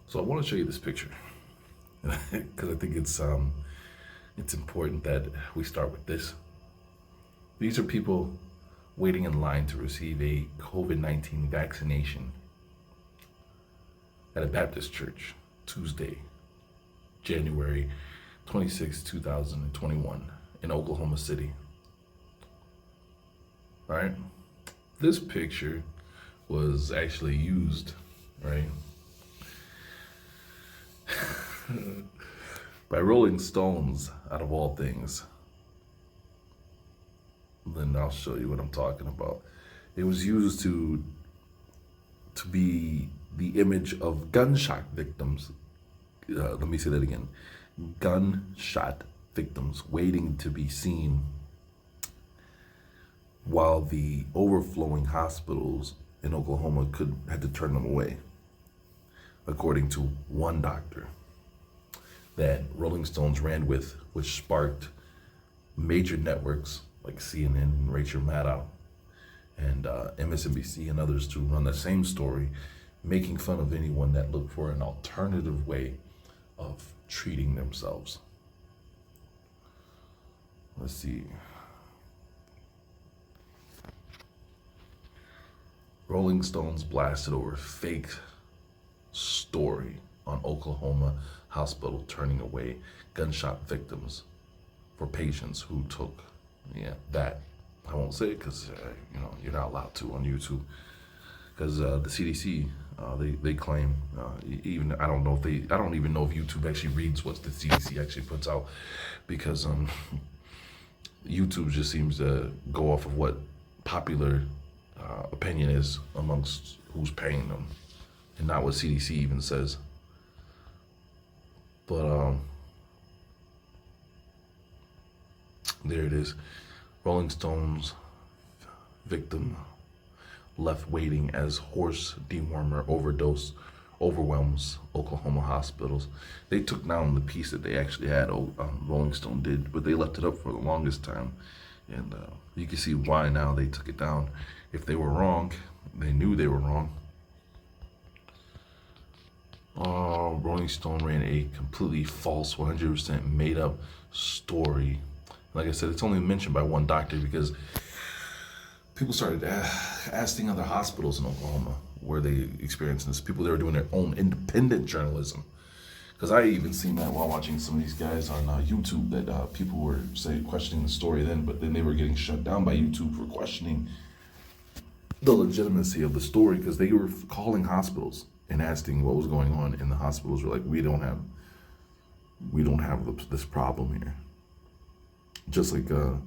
So I want to show you this picture because I think it's important that we start with this. These are people waiting in line to receive a COVID-19 vaccination at a Baptist church Tuesday, January 26, 2021 in Oklahoma City. All right. This picture was actually used, right, by Rolling Stones, out of all things. Then I'll show you what I'm talking about. It was used to be the image of gunshot victims. Let me say that again. Gunshot victims waiting to be seen while the overflowing hospitals in Oklahoma had to turn them away, according to one doctor that Rolling Stones ran with, which sparked major networks like CNN and Rachel Maddow and MSNBC and others to run the same story, making fun of anyone that looked for an alternative way of treating themselves. Let's see. Rolling Stones blasted over fake story on Oklahoma hospital turning away gunshot victims for patients who took, that. I won't say it because, you're not allowed to on YouTube. Because the CDC, they claim, I don't even know if YouTube actually reads what the CDC actually puts out, because YouTube just seems to go off of what popular opinion is amongst who's paying them, and not what CDC even says. But there it is. Rolling Stones victim left waiting as horse dewormer overdose overwhelms Oklahoma hospitals. They took down the piece that they actually had, Rolling Stone did, but they left it up for the longest time. And you can see why now they took it down. If they were wrong, they knew they were wrong. Rolling Stone ran a completely false, 100% made up story. Like I said, it's only mentioned by one doctor because people started asking other hospitals in Oklahoma where they experienced this. People that were doing their own independent journalism. Because I even seen that while watching some of these guys on YouTube, that people were questioning the story then, but then they were getting shut down by YouTube for questioning the legitimacy of the story, because they were calling hospitals and asking what was going on, and the hospitals were like, we don't have this problem here. Just like the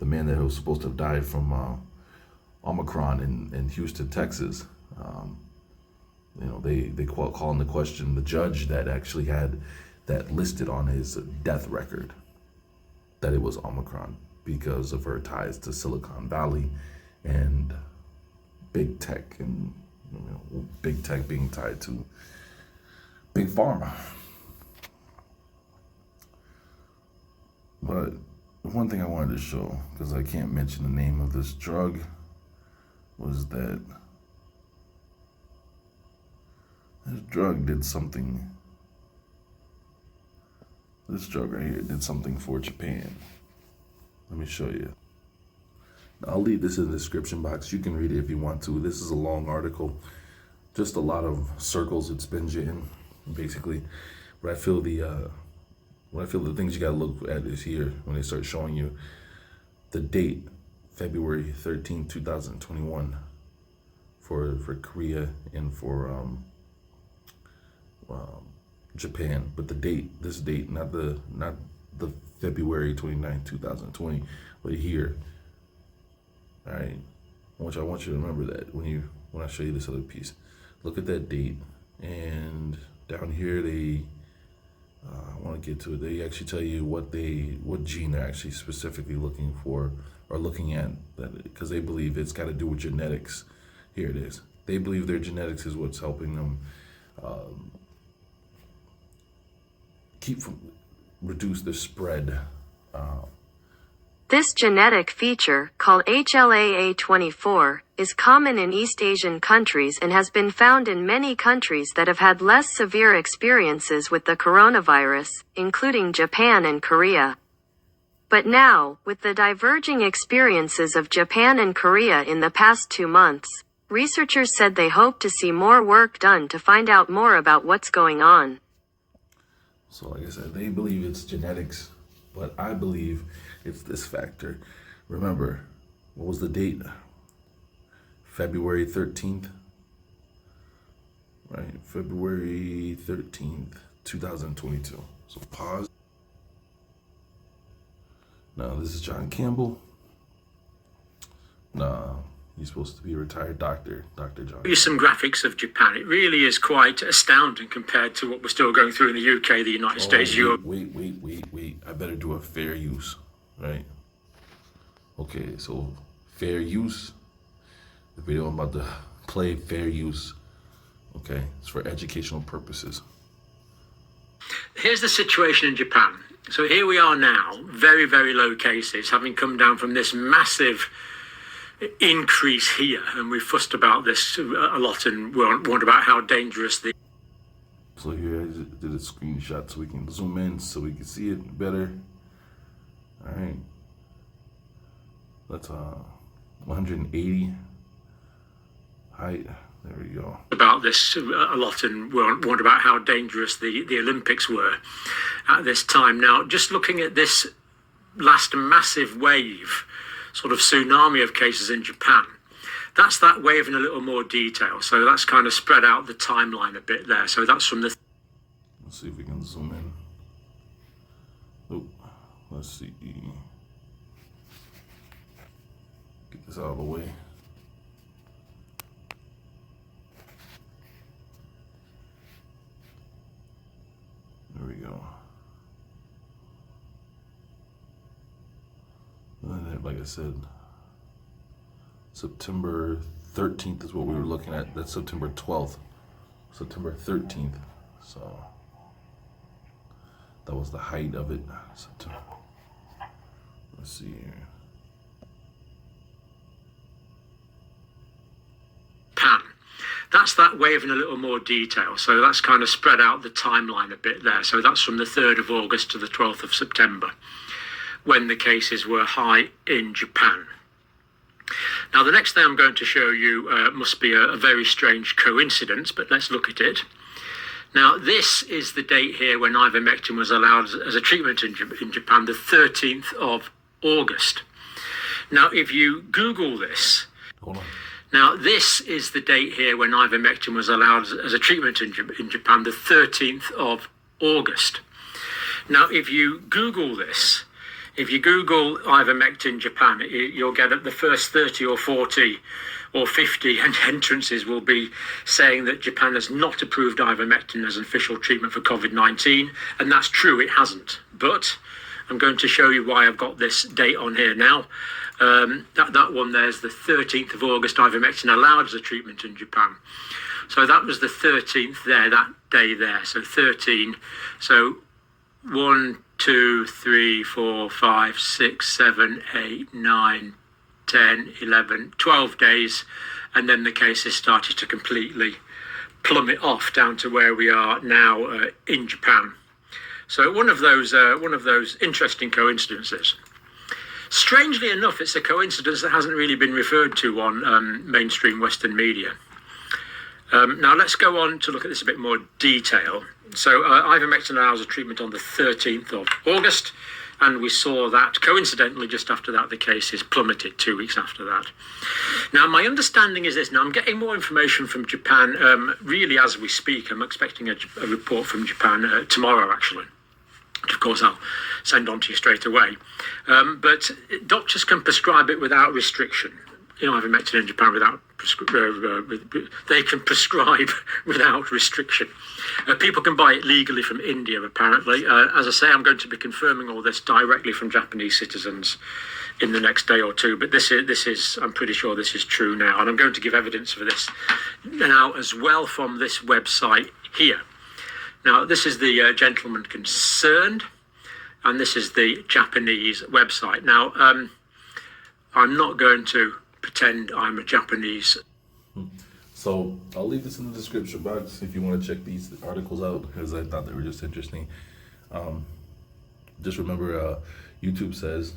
man that was supposed to have died from Omicron in Houston, Texas. They call into question the judge that actually had that listed on his death record that it was Omicron because of her ties to Silicon Valley and big tech, and big tech being tied to big pharma. But one thing I wanted to show, because I can't mention the name of this drug, was that this drug did something. This drug right here did something for Japan. Let me show you. I'll leave this in the description box. You can read it if you want to. This is a long article. Just a lot of circles it spins you in, basically. But I feel the things you gotta look at is here when they start showing you the date, February 13, 2021, for Korea and for Japan. But the date, this date, not the February 29, 2020, but here. All right, I want you to remember that when I show you this other piece. Look at that date, and down here I want to get to it. They actually tell you what gene they're actually specifically looking for or looking at, because they believe it's got to do with genetics. Here it is. They believe their genetics is what's helping them reduce the spread This genetic feature, called HLA-A24, is common in East Asian countries and has been found in many countries that have had less severe experiences with the coronavirus, including Japan and Korea. But now, with the diverging experiences of Japan and Korea in the past 2 months, researchers said they hope to see more work done to find out more about what's going on. So like I said, they believe it's genetics, but I believe it's this factor. Remember, what was the date? February 13th, right? February 13th, 2022. So pause. Now, this is John Campbell. Nah, he's supposed to be a retired doctor, Dr. John. Here's some graphics of Japan. It really is quite astounding compared to what we're still going through in the UK, the United States, Europe. Wait. I better do a fair use, right? Okay, so fair use. The video I'm about to play, fair use. Okay, it's for educational purposes. Here's the situation in Japan. So here we are now, very, very low cases, having come down from this massive increase here. And we fussed about this a lot and warned about how dangerous the... So here I just did a screenshot so we can zoom in so we can see it better. All right. That's 180 height. There we go. About this a lot and warned about how dangerous the Olympics were at this time. Now, just looking at this last massive wave, sort of tsunami of cases in Japan, that's that wave in a little more detail. So that's kind of spread out the timeline a bit there. So that's from the... Let's see if we can zoom in. Oh, let's see. Get this out of the way. There we go. And then, like I said, September 13th is what we were looking at. That's September 12th. September 13th. So that was the height of it. September. Let's see here. That's that wave in a little more detail. So that's kind of spread out the timeline a bit there. So that's from the 3rd of August to the 12th of September, when the cases were high in Japan. Now, the next thing I'm going to show you must be a very strange coincidence, but let's look at it. Now, this is the date here when ivermectin was allowed as a treatment in Japan, the 13th of August. Now, if you Google this... Hold on. Now, this is the date here when ivermectin was allowed as a treatment in Japan, the 13th of August. Now, if you Google this, if you Google ivermectin Japan, you'll get the first 30 or 40 or 50 entrances will be saying that Japan has not approved ivermectin as an official treatment for COVID-19. And that's true, it hasn't. But I'm going to show you why I've got this date on here now. That one there's the 13th of August, ivermectin allowed as a treatment in Japan. So that was the 13th there, that day there. So 13. So 1, 2, 3, 4, 5, 6, 7, 8, 9, 10, 11, 12 days. And then the cases started to completely plummet off down to where we are now in Japan. So one of those interesting coincidences. Strangely enough, it's a coincidence that hasn't really been referred to on mainstream Western media. Now let's go on to look at this a bit more detail. So ivermectin allows a treatment on the 13th of August, and we saw that coincidentally just after that the cases plummeted 2 weeks after that. Now my understanding is this. Now I'm getting more information from Japan really as we speak. I'm expecting a report from Japan tomorrow actually. Of course, I'll send on to you straight away. But doctors can prescribe it without restriction. You know, ivermectin in Japan they can prescribe without restriction. People can buy it legally from India, apparently. As I say, I'm going to be confirming all this directly from Japanese citizens in the next day or two. But this is, I'm pretty sure this is true now. And I'm going to give evidence for this now as well from this website here. Now, this is the gentleman concerned. and this is the Japanese website. Now, I'm not going to pretend I'm a Japanese. So I'll leave this in the description box if you want to check these articles out, because I thought they were just interesting. Just remember, YouTube says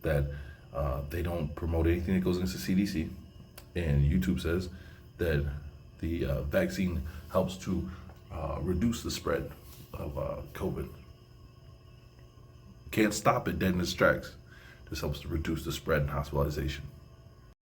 that they don't promote anything that goes against the CDC, and YouTube says that the vaccine helps to reduce the spread of COVID. Can't stop it dead in its tracks. This helps to reduce the spread and hospitalization.